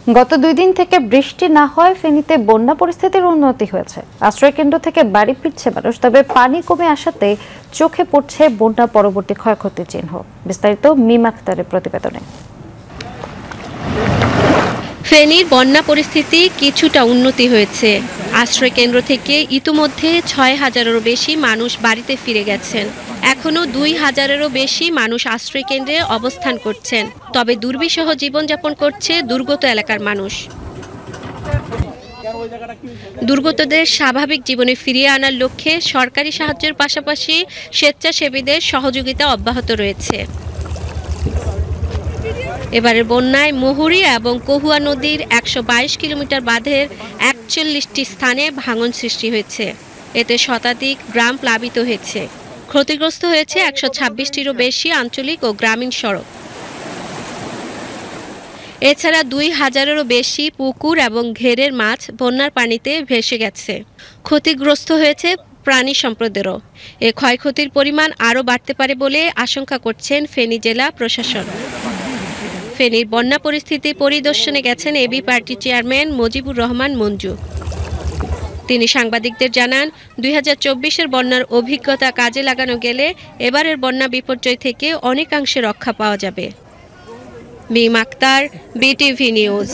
গত 2 দিন থেকে বৃষ্টি না হয় ফেনীতে বন্যা পরিস্থিতির উন্নতি হয়েছে। আশ্রয়কেন্দ্র থেকে বাড়ি ফিরছে মানুষ, তবে পানি কমে আসাতে চোখে পড়ছে বন্যা পরবর্তী ক্ষয়ক্ষতির চিহ্ন। বিস্তারিত মিম আক্তারের প্রতিবেদনে। ফেনীর বন্যা পরিস্থিতি কিছুটা উন্নতি হয়েছে। আশ্রয়কেন্দ্র থেকে ইতিমধ্যে 6,000-এরও বেশি মানুষ বাড়িতে ফিরে গেছেন। এখনো 2,000-এরও বেশি মানুষ আশ্রয়কেন্দ্রে অবস্থান করছেন। তবে দুর্বিষহ জীবনযাপন করছে দুর্গত এলাকার মানুষ। দুর্গতদের স্বাভাবিক জীবনে ফিরিয়ে আনার লক্ষ্যে সরকারি সাহায্যের পাশাপাশি স্বেচ্ছাসেবীদের সহযোগিতা অব্যাহত রয়েছে। এবারের বন্যায় মুহুরী এবং কহুয়া নদীর 122 কিলোমিটার বাঁধের 41টি স্থানে ভাঙন সৃষ্টি হয়েছে। এতে শতাধিক গ্রাম প্লাবিত হয়েছে। ক্ষতিগ্রস্ত হয়েছে 126টিরও বেশি আঞ্চলিক ও গ্রামীণ সড়ক। এছাড়া 2,000-এরও বেশি পুকুর এবং ঘেরের মাছ বন্যার পানিতে ভেসে গেছে। ক্ষতিগ্রস্ত হয়েছে প্রাণী সম্পদেরও। এ ক্ষয়ক্ষতির পরিমাণ আরও বাড়তে পারে বলে আশঙ্কা করছেন ফেনী জেলা প্রশাসন। ফেনীর বন্যা পরিস্থিতি পরিদর্শনে গেছেন AB party chairman Mojibur Rahman Manju. তিনি সাংবাদিকদের জানান, 2024-এর বন্যার অভিজ্ঞতা কাজে লাগানো গেলে এবারের বন্যা বিপর্যয় থেকে অনেকাংশে রক্ষা পাওয়া যাবে। মিম আক্তার, বিটিভি নিউজ।